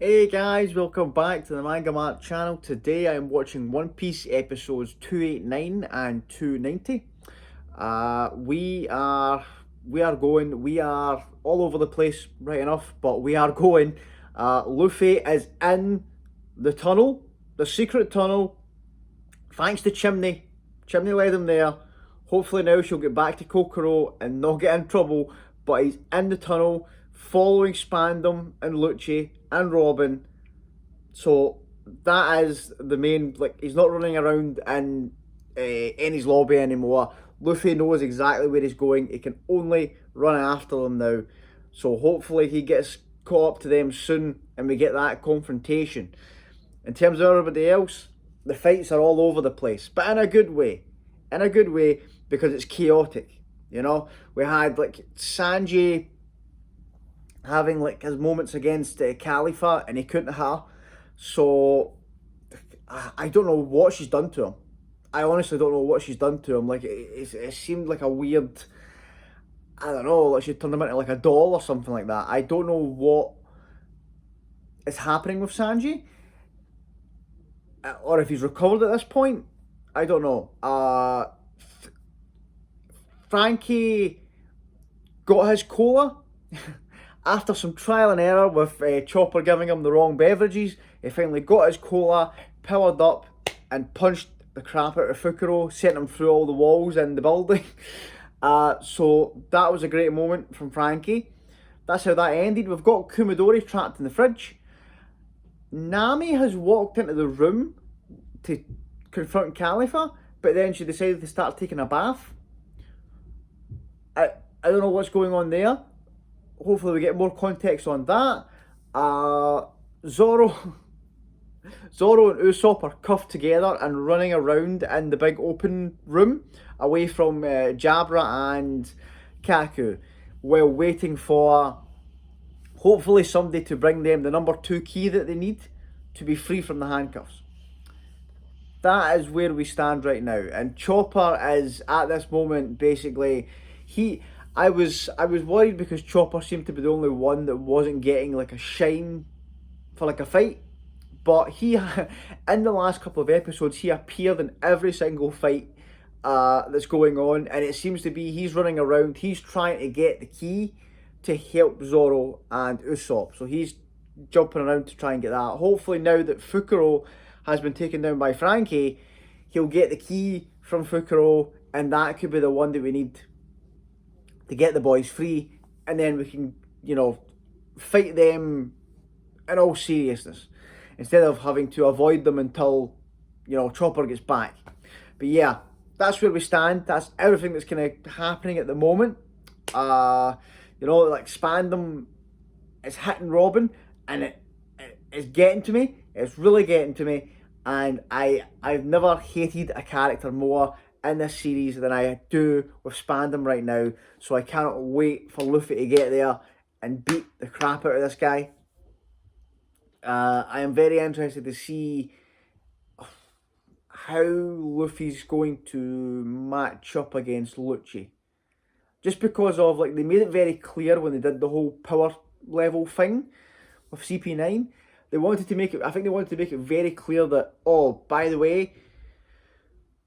Hey guys, welcome back to the MangaMark channel. Today I am watching One Piece episodes 289 and 290. We are all over the place, right enough, but we are going. Luffy is in the tunnel, the secret tunnel, thanks to Chimney. Chimney led him there. Hopefully now she'll get back to Kokoro and not get in trouble. But he's in the tunnel, following Spandam and Lucci and Robin. So that is the main. Like, he's not running around in Ennie's lobby anymore. Luffy knows exactly where he's going. He can only run after them now. So hopefully he gets caught up to them soon and we get that confrontation. In terms of everybody else, the fights are all over the place, but in a good way. In a good way, because it's chaotic. You know, we had like Sanji having like his moments against Khalifa, and he couldn't have. So I don't know what she's done to him. I honestly don't know what she's done to him. Like it seemed like a weird. I don't know, like she turned him into like a doll or something like that. I don't know what is happening with Sanji, or if he's recovered at this point. I don't know. Franky got his cola after some trial and error with Chopper giving him the wrong beverages. He finally got his cola, powered up, and punched the crap out of Fukurou, sent him through all the walls in the building. So that was a great moment from Franky. That's how that ended. We've got Kumadori trapped in the fridge. Nami has walked into the room to confront Khalifa, but then she decided to start taking a bath. I don't know what's going on there. Hopefully we get more context on that. Zoro and Usopp are cuffed together and running around in the big open room away from Jabra and Kaku while waiting for hopefully somebody to bring them the number 2 key that they need to be free from the handcuffs. That is where we stand right now. And Chopper is at this moment basically I was worried because Chopper seemed to be the only one that wasn't getting like a shine for like a fight. But he, in the last couple of episodes, he appeared in every single fight that's going on, and it seems to be he's running around. He's trying to get the key to help Zoro and Usopp. So he's jumping around to try and get that. Hopefully now that Fukurou has been taken down by Franky, he'll get the key from Fukurou, and that could be the one that we need to get the boys free, and then we can, fight them in all seriousness instead of having to avoid them until, Chopper gets back. But yeah, that's where we stand. That's everything that's kind of happening at the moment. Like Spandam is hitting Robin, and it's getting to me. It's really getting to me, and I've never hated a character more in this series than I do with Spandam right now. So I cannot wait for Luffy to get there and beat the crap out of this guy. I am very interested to see how Luffy's going to match up against Lucci. Just because of, like, they made it very clear when they did the whole power level thing with CP9. I think they wanted to make it very clear that, oh, by the way,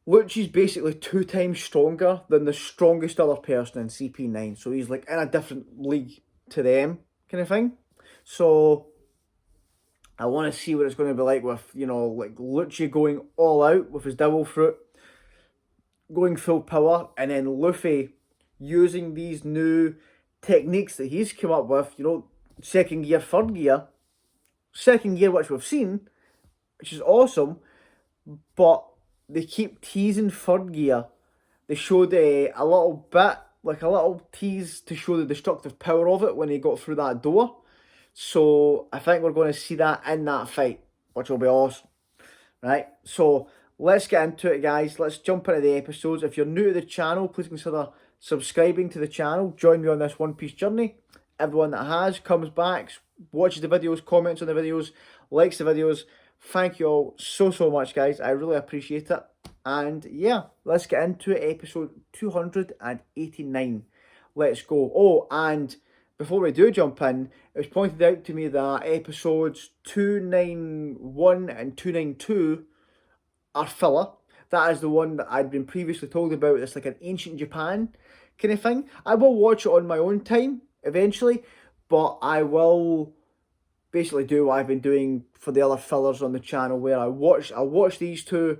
Lucci's basically 2 times stronger than the strongest other person in CP9. So he's like in a different league to them, kind of thing. So I want to see what it's going to be like with, like Lucci going all out with his devil fruit, going full power, and then Luffy using these new techniques that he's come up with, second gear, third gear. Second gear, which we've seen, which is awesome, but they keep teasing third gear. They showed a little bit, like a little tease to show the destructive power of it when he got through that door. So I think we're going to see that in that fight, which will be awesome. Right, so let's get into it, guys. Let's jump into the episodes. If you're new to the channel, please consider subscribing to the channel. Join me on this One Piece journey. Everyone that has comes back, watches the videos, comments on the videos, likes the videos. Thank you all so much, guys. I really appreciate it. And yeah, let's get into it. Episode 289. Let's go. Oh, and before we do jump in, it was pointed out to me that episodes 291 and 292 are filler. That is the one that I'd been previously told about. It's like an ancient Japan kind of thing. I will watch it on my own time eventually, but I will basically do what I've been doing for the other fillers on the channel, where I'll watch these two,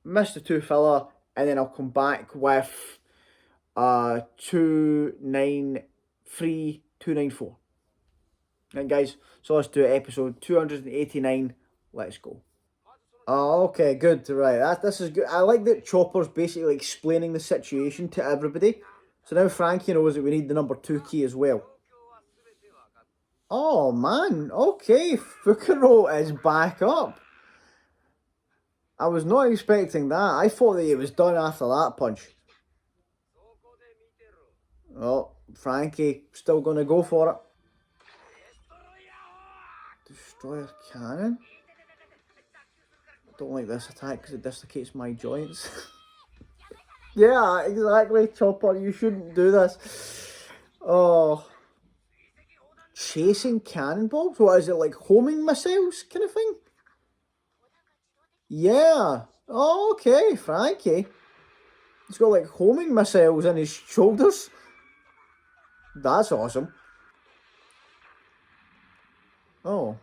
miss the two filler, and then I'll come back with 293, 294. Right, guys, so let's do episode 289. Let's go. Oh, okay, good. Right, this is good. I like that Chopper's basically explaining the situation to everybody. So now Franky knows that we need the number 2 key as well. Oh, man. Okay, Fukurou is back up. I was not expecting that. I thought that he was done after that punch. Oh, Franky still going to go for it. Destroyer cannon? Don't like this attack because it dislocates my joints. Yeah, exactly, Chopper. You shouldn't do this. Oh. Chasing cannonballs? What is it, like homing missiles kind of thing? Yeah. Oh, okay, Franky. He's got like homing missiles on his shoulders. That's awesome. Oh.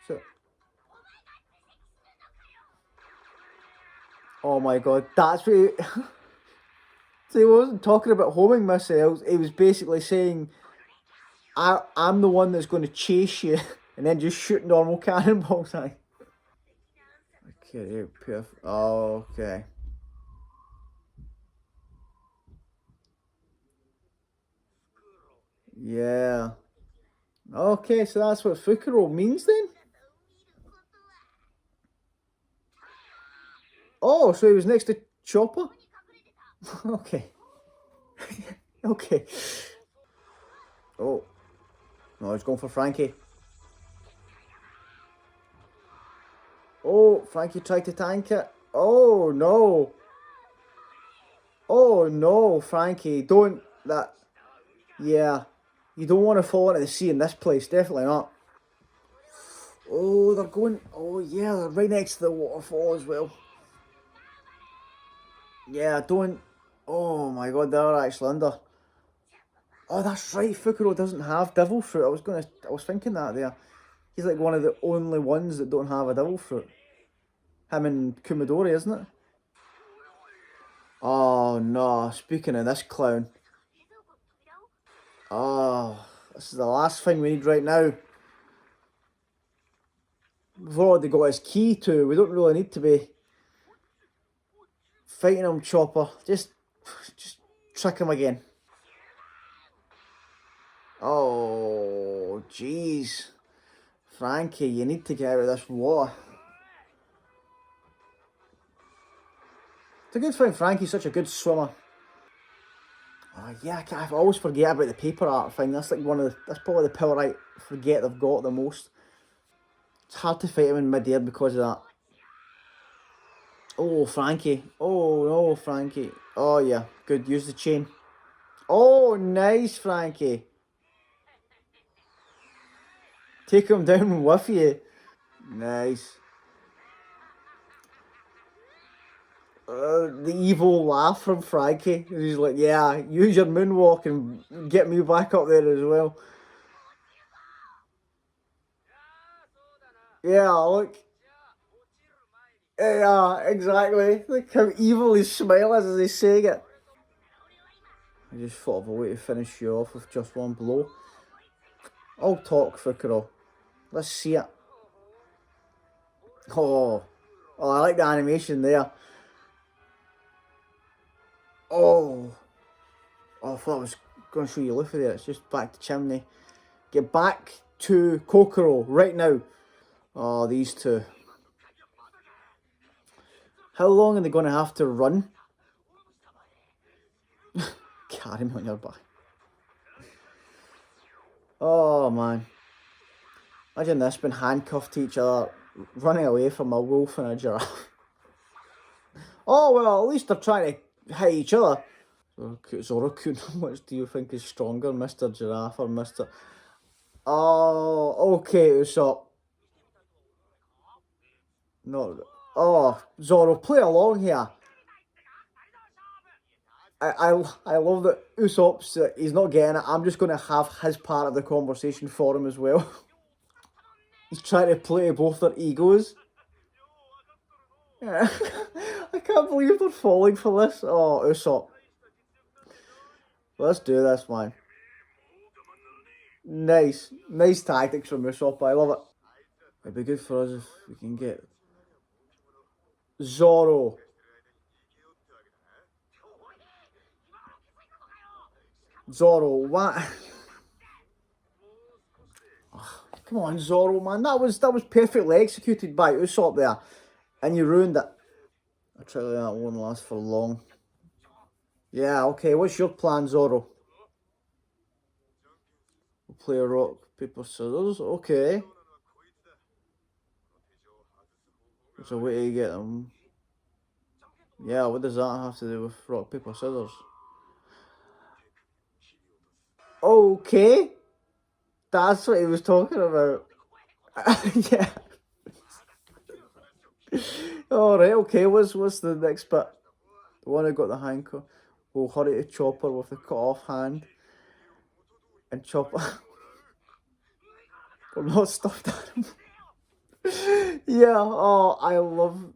So. Oh my god, that's what he... So he wasn't talking about homing missiles, he was basically saying, I'm the one that's going to chase you, and then just shoot normal cannonballs at you. Okay, perfect. Oh, okay. Yeah. Okay, so that's what Fukurou means then? Oh, so he was next to Chopper? Okay. Okay. Oh. No, he's going for Franky. Oh, Franky tried to tank it. Oh, no. Oh, no, Franky. Don't... That... Yeah. You don't want to fall into the sea in this place. Definitely not. Oh, they're going... Oh, yeah, they're right next to the waterfall as well. Yeah, don't... Oh, my God, they're actually under. Oh, that's right. Fukurou doesn't have devil fruit. I was thinking that there. He's like one of the only ones that don't have a devil fruit. Him and Kumadori, isn't it? Oh, no. Speaking of this clown. Oh, this is the last thing we need right now. We've already got his key too. We don't really need to be fighting him, Chopper. Just trick him again. Oh, jeez. Franky, you need to get out of this water. It's a good thing Franky's such a good swimmer. Oh, yeah, I always forget about the paper art thing. That's like that's probably the power I forget they've got the most. It's hard to fight him in mid-air because of that. Oh, Franky. Oh, no, Franky. Oh, yeah. Good. Use the chain. Oh, nice, Franky. Take him down with you. Nice. The evil laugh from Franky. He's like, yeah, use your moonwalk and get me back up there as well. Yeah, look. Yeah, exactly. Look how evil his smile is as he's saying it. I just thought of a way to finish you off with just one blow. I'll talk, Fukurou. Let's see it. Oh, I like the animation there. Oh, I thought I was going to show you Luffy there. It's just back to Chimney. Get back to Kokoro right now. Oh, these two. How long are they going to have to run? Carry me on your back. Oh, man. Imagine this, being handcuffed to each other, running away from a wolf and a giraffe. Oh, well, at least they're trying to hit each other. Zoro-kun, which do you think is stronger, Mr. Giraffe or Mr. Oh, okay, Usopp. No. Oh, Zoro, play along here. I love that Usopp's, he's not getting it. I'm just going to have his part of the conversation for him as well. He's trying to play both their egos. Yeah. I can't believe they're falling for this. Oh, Usopp. Let's do this, man. Nice. Nice tactics from Usopp. I love it. It'd be good for us if we can get Zoro. Zoro, what? Come on, Zoro, man. That was perfectly executed by Usopp there. And you ruined it. I try to that won't last for long. Yeah, okay. What's your plan, Zoro? We'll play rock, paper, scissors. Okay. There's a way to get them. Yeah, what does that have to do with rock, paper, scissors? Okay. That's what he was talking about. Yeah. Alright, okay. What's the next bit? The one who got the handcuff. We'll hurry to Chopper with the cut off hand. And Chopper. We're not stuffed animals. Yeah, oh, I love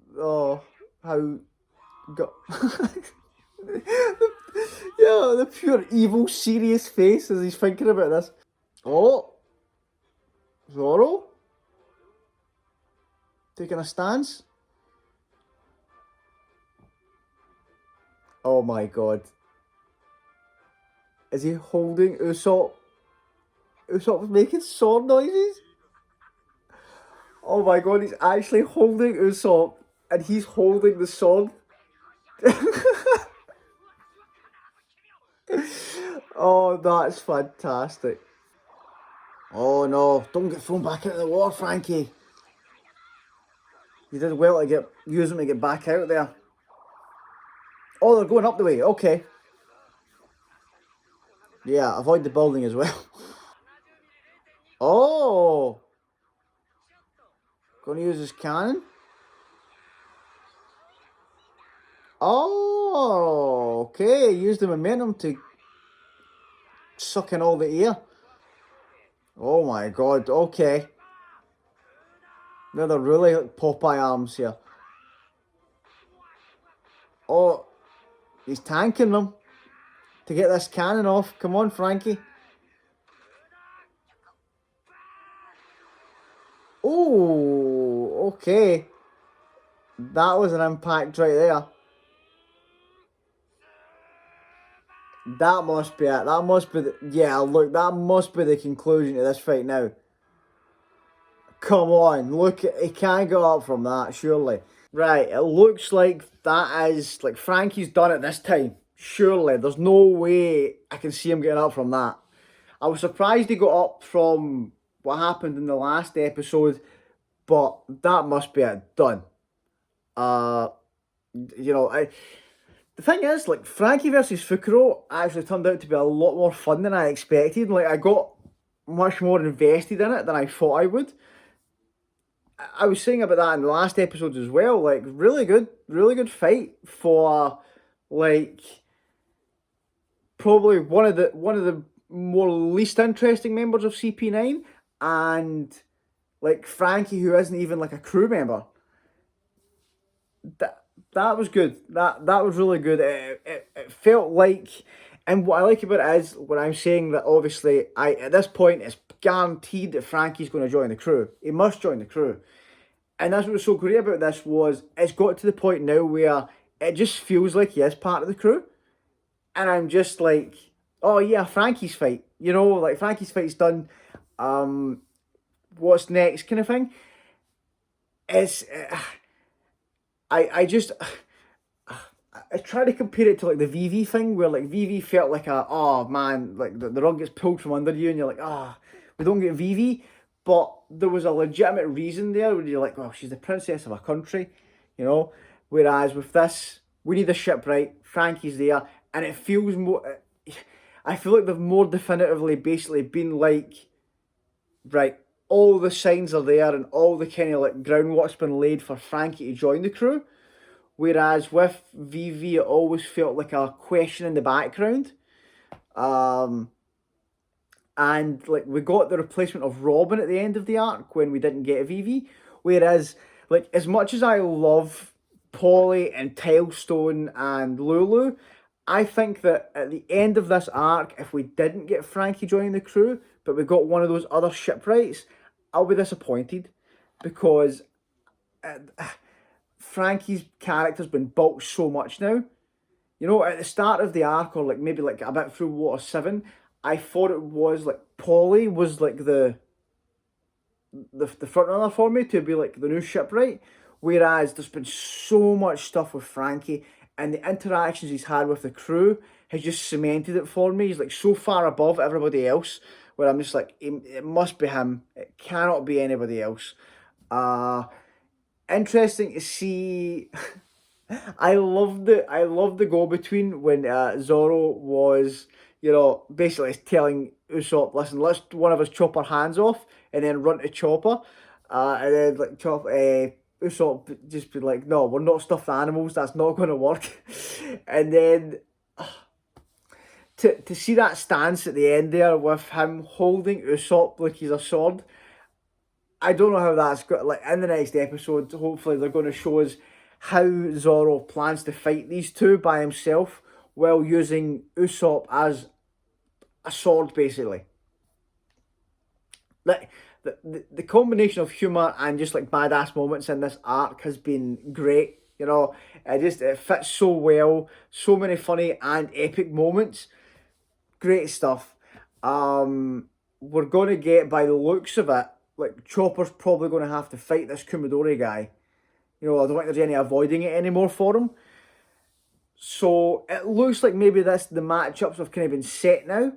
how got yeah, the pure evil serious face as he's thinking about this. Oh, Zoro taking a stance. Oh my god. Is he holding Usopp? Usopp's making sword noises? Oh my god, he's actually holding Usopp and he's holding the sword. Oh, that's fantastic. Oh no, don't get thrown back into the water, Franky. You did well to use him to get back out there. Oh, they're going up the way, okay. Yeah, avoid the building as well. Oh! Gonna use his cannon? Oh, okay. Use the momentum to suck in all the air. Oh my god, okay. Now they're really like Popeye arms here. Oh, he's tanking them to get this cannon off. Come on, Franky. Oh, okay. That was an impact right there. That must be it. That must be yeah, look, that must be the conclusion to this fight now. Come on, look, he can't go up from that, surely. Right, it looks like that is, like, Franky's done it this time. Surely, there's no way I can see him getting up from that. I was surprised he got up from what happened in the last episode, but that must be it, done. Uh, you know, the thing is, like, Franky versus Fukurou actually turned out to be a lot more fun than I expected. Like, I got much more invested in it than I thought I would. I was saying about that in the last episodes as well. Like, really good fight for, like, probably one of the more least interesting members of CP9, and like Franky, who isn't even like a crew member. That was good. That was really good. It felt like, and what I like about it is when I'm saying that obviously at this point it's guaranteed that Franky's going to join the crew. He must join the crew. And that's what was so great about this was it's got to the point now where it just feels like he is part of the crew. And I'm just like, oh yeah, Franky's fight. You know, like Franky's fight's done. What's next kind of thing. It's I just I try to compare it to like the VV thing where like VV felt like a oh man, like the rug gets pulled from under you and you're like, ah, we don't get VV. But there was a legitimate reason there where you're like, well, she's the princess of a country, you know. Whereas with this, we need the ship right. Franky's there, and it feels more. I feel like they've more definitively basically been like, right, all the signs are there and all the kind of like groundwork's been laid for Franky to join the crew. Whereas with VV, it always felt like a question in the background. And like we got the replacement of Robin at the end of the arc when we didn't get a VV. Whereas, like, as much as I love Polly and Tilestone and Lulu, I think that at the end of this arc, if we didn't get Franky joining the crew, but we got one of those other shipwrights, I'll be disappointed because Franky's character's been built so much now. You know, at the start of the arc, or like maybe like a bit through Water 7, I thought it was like Polly was like the front runner for me to be like the new shipwright. Whereas there's been so much stuff with Franky and the interactions he's had with the crew has just cemented it for me. He's like so far above everybody else where I'm just like, it must be him. It cannot be anybody else. Interesting to see. I loved the go between when Zoro was, you know, basically telling Usopp, listen, let's one of us chop our hands off and then run to Chopper, and then like Usopp just be like, no, we're not stuffed animals, that's not going to work, and then to see that stance at the end there with him holding Usopp like he's a sword. I don't know how that's got, like, in the next episode, hopefully they're going to show us how Zoro plans to fight these two by himself while using Usopp as a sword, basically. Like, the combination of humour and just, like, badass moments in this arc has been great. You know, it fits so well. So many funny and epic moments. Great stuff. We're going to get, by the looks of it, like, Chopper's probably going to have to fight this Kumadori guy. You know, I don't think there's any avoiding it anymore for him. So it looks like maybe the matchups have kind of been set now.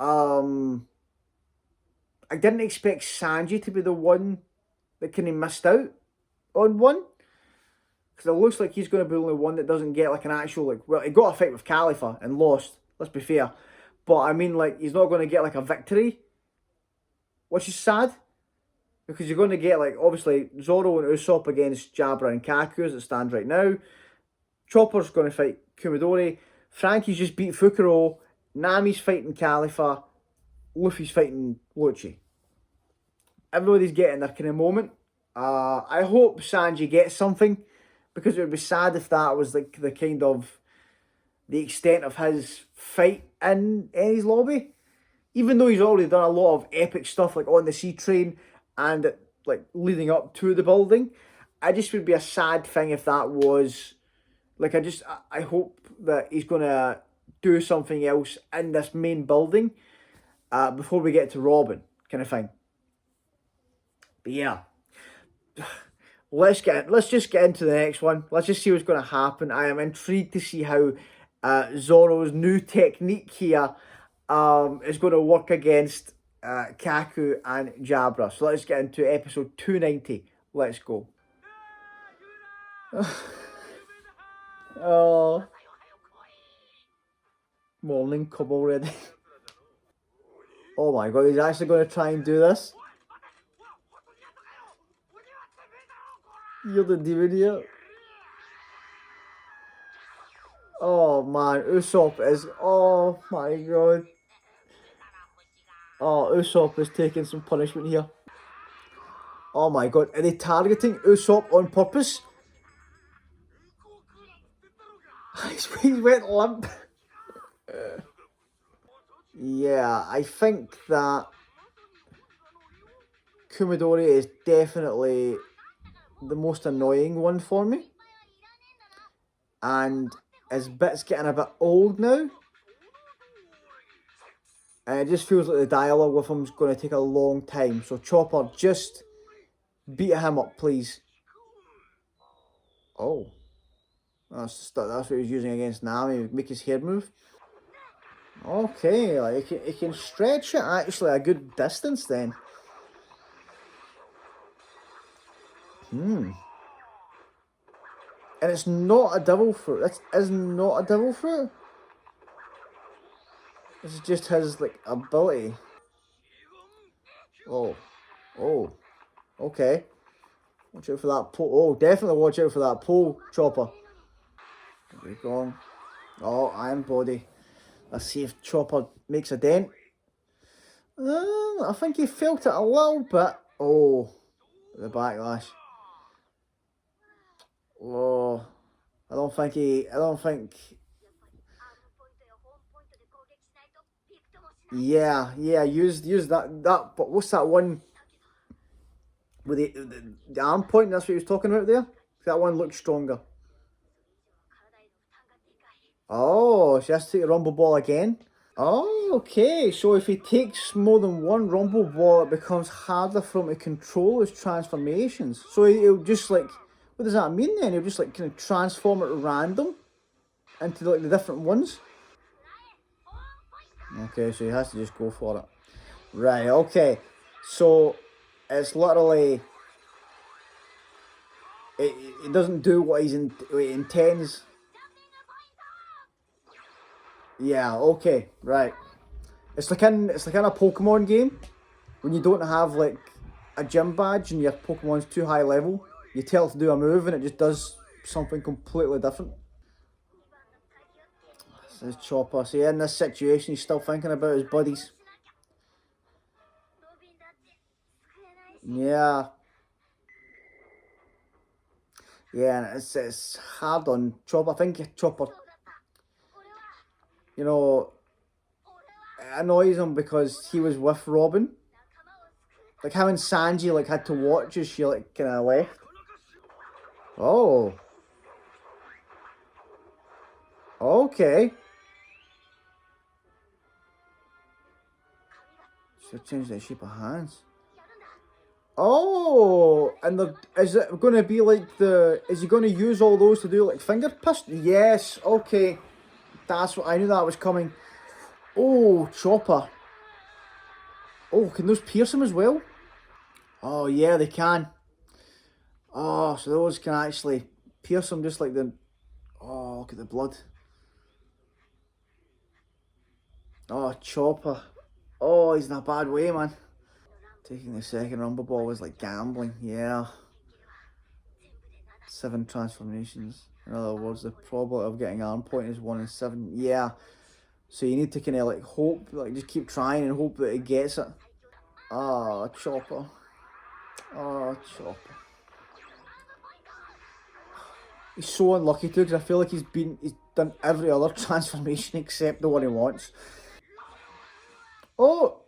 I didn't expect Sanji to be the one that kind of missed out on one. Because it looks like he's going to be the only one that doesn't get like an actual, like, well, he got a fight with Khalifa and lost, let's be fair. But I mean, like, he's not going to get like a victory, which is sad. Because you're going to get, like, obviously, Zoro and Usopp against Jabra and Kaku as it stands right now. Chopper's going to fight Kumadori. Franky's just beat Fukurou. Nami's fighting Khalifa. Luffy's fighting Lucci. Everybody's getting their kind of moment. I hope Sanji gets something. Because it would be sad if that was, like, the kind of the extent of his fight in Enies Lobby. Even though he's already done a lot of epic stuff, like on the sea train and like leading up to the building, I just would be a sad thing if that was like, I hope that he's gonna do something else in this main building before we get to Robin, kind of thing. But yeah, let's just get into the next one. Let's just see what's going to happen. I am intrigued to see how Zoro's new technique here is going to work against Kaku and Jabra. So let's get into episode 290. Let's go. Oh, morning come already. Oh my god, he's actually going to try and do this. You're the demon here. Oh man, Usopp is, oh my god. Oh, Usopp is taking some punishment here. Oh my god, are they targeting Usopp on purpose? He went limp. Yeah, I think that Kumadori is definitely the most annoying one for me. And his bit's getting a bit old now. And it just feels like the dialogue with him is going to take a long time. So Chopper, just beat him up, please. Oh. That's what he was using against Nami, make his hair move. Okay, like he can stretch it actually a good distance then. And it's not a devil fruit. This is not a devil fruit. This is just his, like, ability. Oh. Oh. Okay. Watch out for that pole. Oh, definitely watch out for that pole, Chopper. There we go. Oh, iron body. Let's see if Chopper makes a dent. I think he felt it a little bit. Oh, the backlash. Oh, I don't think. Yeah, use that. But what's that one with the arm point? That's what he was talking about there. That one looks stronger. Oh, she has to take the rumble ball again. Oh, okay. So if he takes more than one rumble ball, it becomes harder for him to control his transformations. So he'll just like, what does that mean then? He'll just like kind of transform it random into like the different ones. Okay, so he has to just go for it. Right, okay. So it's literally, it doesn't do what what he intends. Yeah, okay, right. It's like in a Pokemon game when you don't have like a gym badge and your Pokemon's too high level. You tell it to do a move and it just does something completely different. This is Chopper. So yeah, in this situation, he's still thinking about his buddies. Yeah. Yeah, and it's hard on Chopper. I think Chopper, you know, it annoys him because he was with Robin. Like how and Sanji like had to watch as she like kind of left. Oh. Okay. Should change the shape of hands. Oh, and is it going to be like is he going to use all those to do like finger pistol? Yes, okay. That's what I knew that was coming. Oh, Chopper. Oh, can those pierce him as well? Oh, yeah, they can. Oh, so those can actually pierce him just like the... Oh, look at the blood. Oh, Chopper. Oh, he's in a bad way, man. Taking the second rumble ball was like gambling, yeah. 7 transformations. In other words, the probability of getting arm point is 1 in 7. Yeah. So you need to kind of like hope, like just keep trying and hope that he gets it. Oh, Chopper. Oh, Chopper. He's so unlucky too, because I feel like he's done every other transformation except the one he wants. Oh!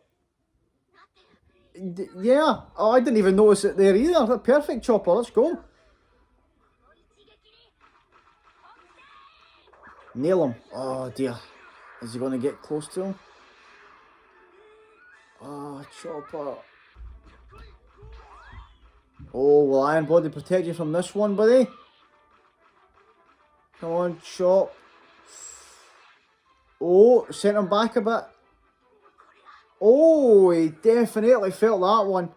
Yeah. Oh, I didn't even notice it there either. Perfect, Chopper. Let's go. Nail him. Oh, dear. Is he going to get close to him? Oh, Chopper. Oh, will Iron Body protect you from this one, buddy? Come on, Chop. Oh, sent him back a bit. Oh, he definitely felt that one.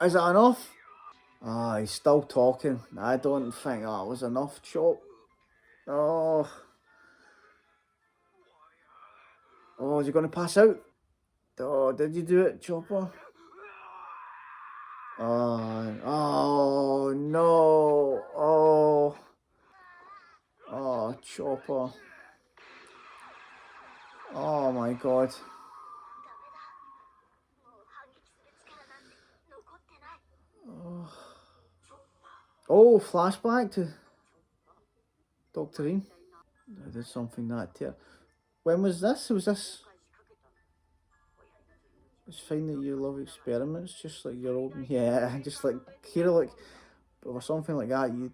Is it enough? Ah, he's still talking. I don't think that was enough, Chop. Oh. Oh, is he going to pass out? Oh, did you do it, Chopper? Oh no. Oh. Oh, Chopper. Oh my god. Oh, flashback to Dr. Rean. I did something that terrible. When was this? Was this? It's fine that you love experiments, just like your old. Yeah, just like here, like, or something like that. You.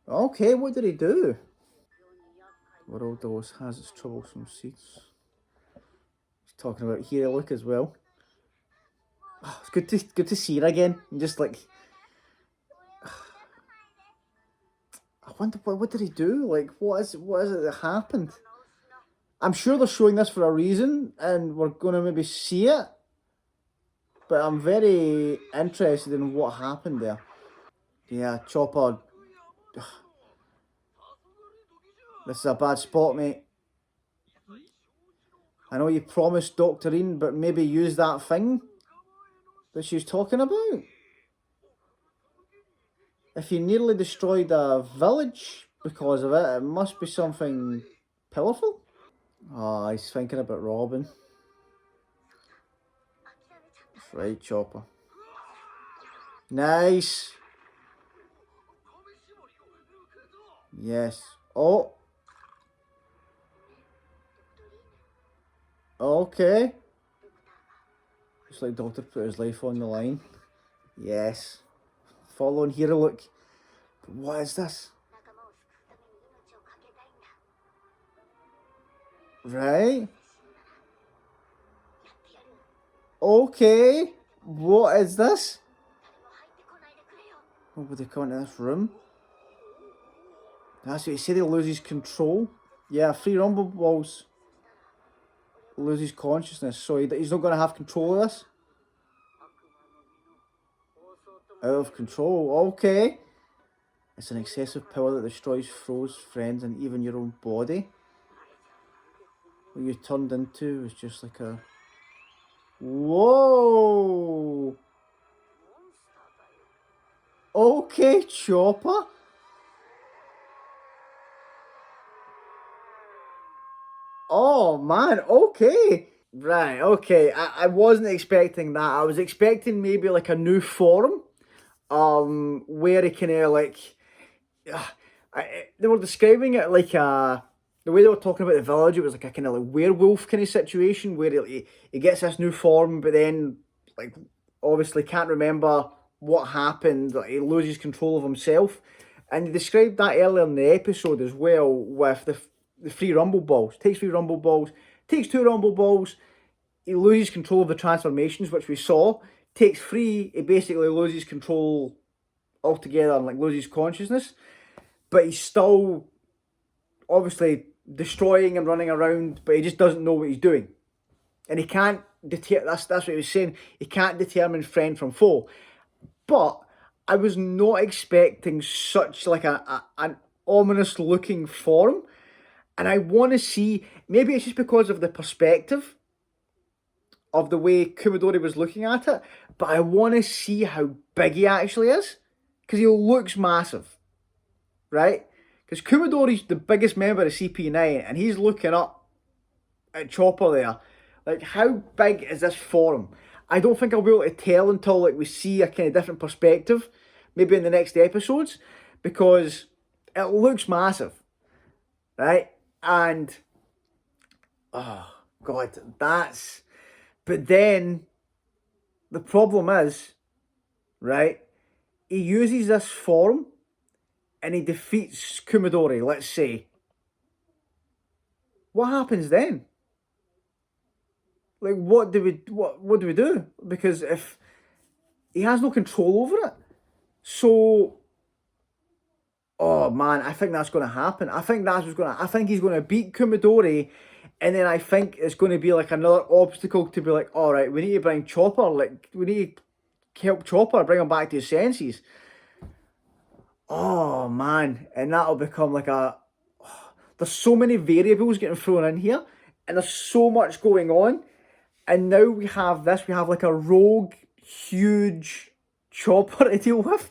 Okay, what did he do? World always has its troublesome seeds. He's talking about here, look as well. Oh, it's good to see her again. And just like, I wonder what did he do? Like, what is it that happened? I'm sure they're showing this for a reason, and we're gonna maybe see it. but I'm very interested in what happened there. Yeah, Chopper. This is a bad spot, mate. I know you promised Doctorine, but maybe use that thing that she's talking about. If you nearly destroyed a village because of it, it must be something powerful. Oh, he's thinking about Robin. That's right, Chopper. Nice. Yes. Oh. Okay. Looks like Doctor put his life on the line. Yes. Following hero look. But what is this? Right. Okay. What is this? Nobody come into this room. That's what he said, he loses control. Yeah, 3 rumble balls. Loses consciousness, so he's not going to have control of this. Out of control, okay. It's an excessive power that destroys foes, friends, and even your own body. What you turned into was just like a... Whoa! Okay, Chopper. Oh, man, okay. Right, okay. I wasn't expecting that. I was expecting maybe like a new form. Where he kind of like... they were describing it like a... The way they were talking about the village, it was like a kind of like werewolf kind of situation where he gets this new form, but then like obviously can't remember what happened. Like, he loses control of himself, and they described that earlier in the episode as well with the 3 rumble balls. Takes 3 rumble balls, takes 2 rumble balls. He loses control of the transformations, which we saw. Takes 3, he basically loses control altogether and like loses consciousness, but he's still obviously destroying and running around, but he just doesn't know what he's doing, and he can't that's what he was saying, he can't determine friend from foe. But I was not expecting such like an ominous looking form, and I want to see, maybe it's just because of the perspective of the way Kumadori was looking at it, but I want to see how big he actually is, because he looks massive, right? Because Kumadori's the biggest member of CP9, and he's looking up at Chopper there. Like, how big is this form? I don't think I'll be able to tell until like we see a kind of different perspective, maybe in the next episodes, because it looks massive, right? And oh god, that's... But then the problem is, right? He uses this form and he defeats Kumadori, let's say. What happens then? Like, what do we do? Because if he has no control over it, so oh man, I think that's going to happen. I think that's what's going to. I think he's going to beat Kumadori, and then I think it's going to be like another obstacle to be like, all right, we need to bring Chopper. Like, we need to help Chopper bring him back to his senses. Oh man, and that'll become like a... There's so many variables getting thrown in here, and there's so much going on, and now we have this. We have like a rogue, huge Chopper to deal with,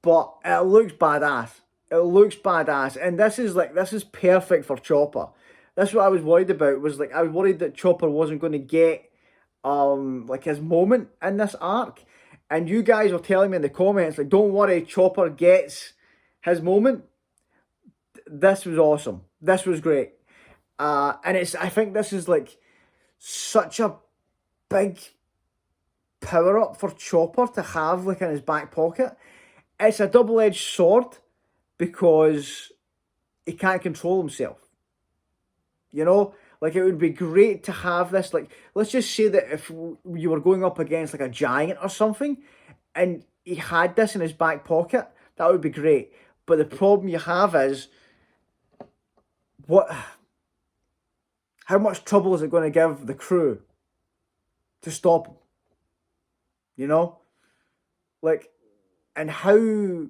but it looks badass. It looks badass, and this is perfect for Chopper. That's what I was worried about. Was like, I was worried that Chopper wasn't going to get like his moment in this arc. And you guys were telling me in the comments, like, don't worry, Chopper gets his moment. This was awesome. This was great. And I think this is like such a big power up for Chopper to have like in his back pocket. It's a double-edged sword because he can't control himself. You know, like, it would be great to have this. Like, let's just say that if you were going up against like a giant or something, and he had this in his back pocket, that would be great. But the problem you have is, how much trouble is it going to give the crew to stop him? you know, like, and how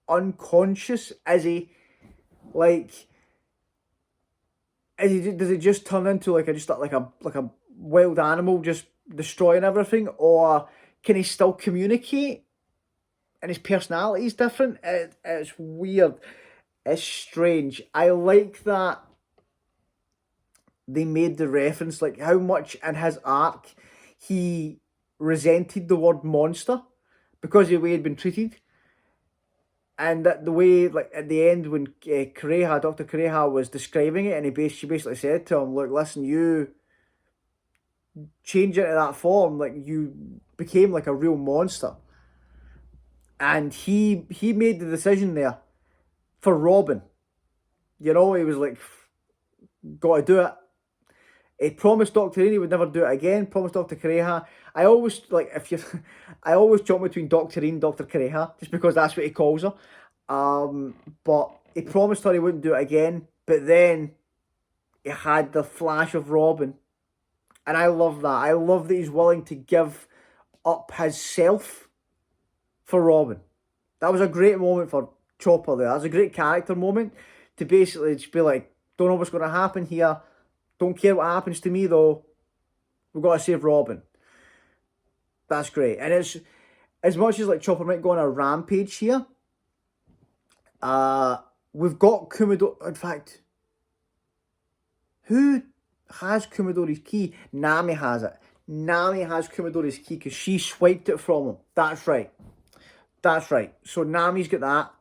unconscious is he? Like, does it just turn into like a just like a wild animal just destroying everything, or can he still communicate? And his personality is different. It's weird. It's strange. I like that they made the reference, like how much in his arc he resented the word monster because of the way he'd been treated. And that the way, like at the end when Dr. Kureha was describing it, and she basically said to him, "Look, listen, you change into that form, like you became like a real monster." And he made the decision there for Robin. You know, he was like, "Got to do it." He promised Dr. Rain he would never do it again. Promised Dr. Kureha. I always like if you, I always jump between Dr. Rain and Dr. Kureha just because that's what he calls her. But he promised her he wouldn't do it again. But then he had the flash of Robin, and I love that. I love that he's willing to give up his self for Robin. That was a great moment for Chopper there. That was a great character moment to basically just be like, don't know what's going to happen here. Don't care what happens to me though. We've got to save Robin. That's great. And it's as much as like Chopper might go on a rampage here. We've got Kumadori. In fact, who has Kumadori's key? Nami has it. Nami has Kumadori's key because she swiped it from him. That's right. That's right. So Nami's got that.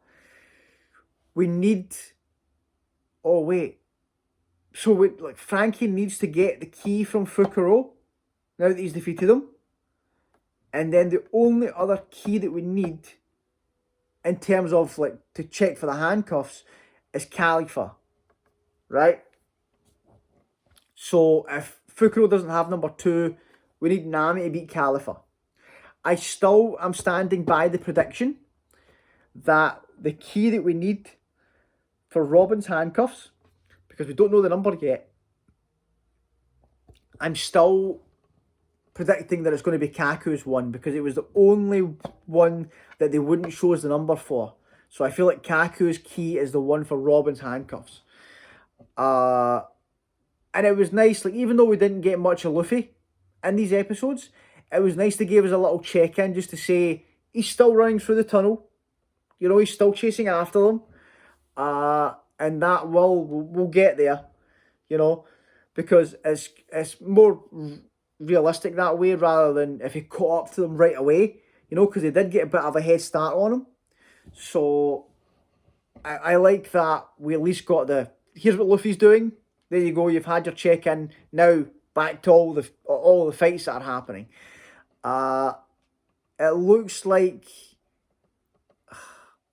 We need. Oh wait. So like Franky needs to get the key from Fukurou now that he's defeated him. And then the only other key that we need in terms of like to check for the handcuffs is Khalifa. Right? So if Fukurou doesn't have number 2, we need Nami to beat Khalifa. I still am standing by the prediction that the key that we need for Robin's handcuffs, because we don't know the number yet, I'm still predicting that it's going to be Kaku's one, because it was the only one that they wouldn't show us the number for. So I feel like Kaku's key is the one for Robin's handcuffs. And it was nice, like even though we didn't get much of Luffy in these episodes, it was nice to give us a little check-in just to say he's still running through the tunnel. You know, he's still chasing after them. And that we'll get there, you know, because it's more realistic that way rather than if he caught up to them right away, you know, because they did get a bit of a head start on him. So I like that we at least got here's what Luffy's doing. There you go, you've had your check-in. Now back to all the fights that are happening. It looks like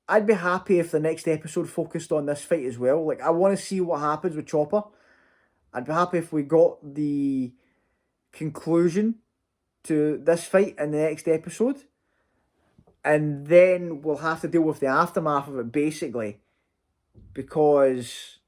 I'd be happy if the next episode focused on this fight as well. Like, I want to see what happens with Chopper. I'd be happy if we got the conclusion to this fight in the next episode. And then we'll have to deal with the aftermath of it, basically. Because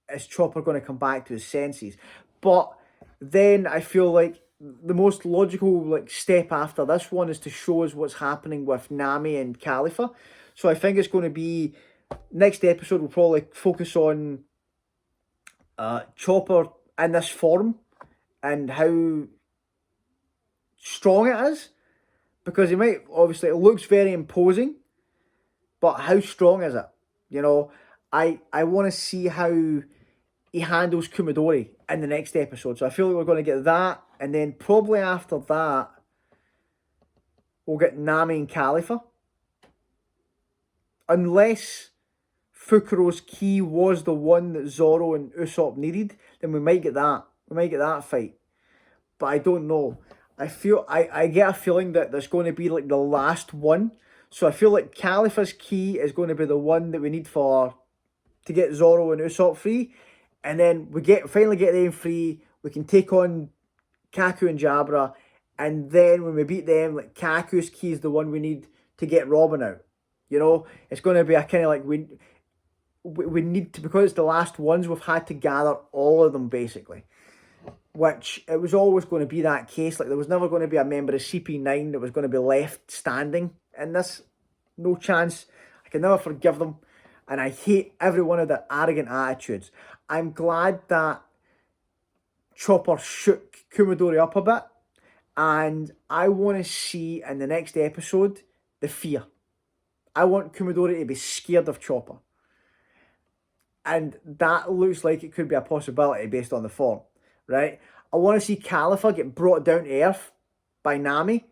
is Chopper going to come back to his senses? But then I feel like the most logical like step after this one is to show us what's happening with Nami and Khalifa. So I think it's going to be next episode. We'll probably focus on Chopper in this form and how strong it is, because he might obviously it looks very imposing, but how strong is it? You know, I want to see how he handles Kumadori in the next episode. So I feel like we're going to get that. And then probably after that, we'll get Nami and Khalifa. Unless Fukurou's key was the one that Zoro and Usopp needed, then we might get that. We might get that fight. But I don't know. I get a feeling that there's going to be like the last one. So I feel like Khalifa's key is going to be the one that we need to get Zoro and Usopp free. And then we finally get them free. We can take on Kaku and Jabra. And then when we beat them, like Kaku's key is the one we need to get Robin out. You know, it's going to be a kind of like we need to, because it's the last ones, we've had to gather all of them basically. which it was always going to be that case. Like, there was never going to be a member of CP9 that was going to be left standing in this. No chance. I can never forgive them. And I hate every one of their arrogant attitudes. I'm glad that Chopper shook Kumadori up a bit. And I want to see in the next episode the fear. I want Kumadori to be scared of Chopper. And that looks like it could be a possibility based on the form, right? I want to see Califa get brought down to earth by Nami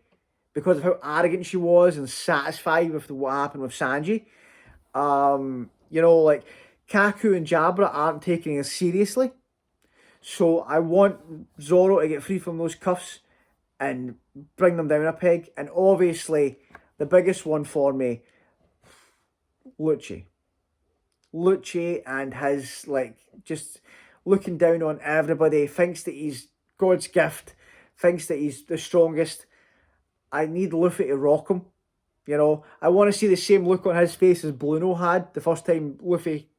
because of how arrogant she was and satisfied with what happened with Sanji. You know, like, Kaku and Jabra aren't taking it seriously. So I want Zoro to get free from those cuffs and bring them down a peg. And obviously, the biggest one for me, Lucci. Lucci and his, like, just looking down on everybody, thinks that he's God's gift, thinks that he's the strongest. I need Luffy to rock him. You know, I want to see the same look on his face as Bruno had the first time Luffy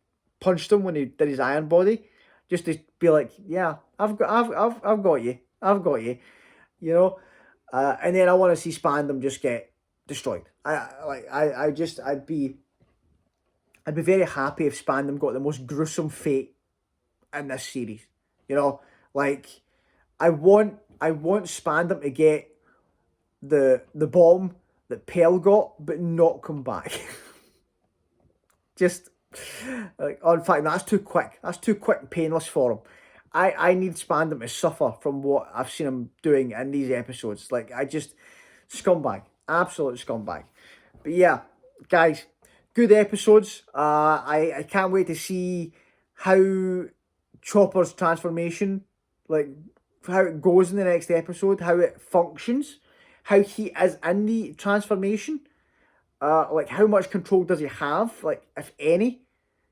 punched him when he did his iron body. Just to be like, yeah, I've got you. I've got you. You know? And then I want to see Spandam just get destroyed. I'd be very happy if Spandam got the most gruesome fate in this series. You know, like, I want Spandam to get the bomb that Pearl got, but not come back. Just, like, in fact, that's too quick. That's too quick and painless for him. I need Spandam to suffer from what I've seen him doing in these episodes. Like, scumbag. Absolute scumbag. But yeah, guys, good episodes. I can't wait to see how Chopper's transformation, like, how it goes in the next episode, how it functions, how he is in the transformation. Like, how much control does he have, like, if any?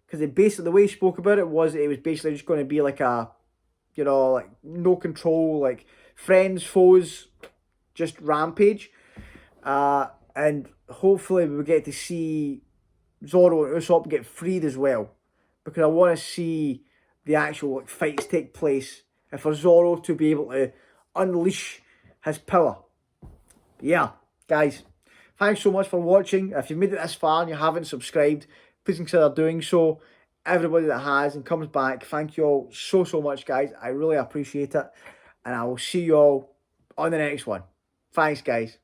Because the way he spoke about it was basically just going to be like a, you know, like, no control, like, friends, foes, just rampage. And hopefully we get to see Zoro and Usopp get freed as well, because I want to see the actual, like, fights take place, and for Zoro to be able to unleash his power. Yeah, guys, thanks so much for watching. If you've made it this far and you haven't subscribed, please consider doing so. Everybody that has and comes back, thank you all so much, guys. I really appreciate it. And I will see you all on the next one. Thanks, guys.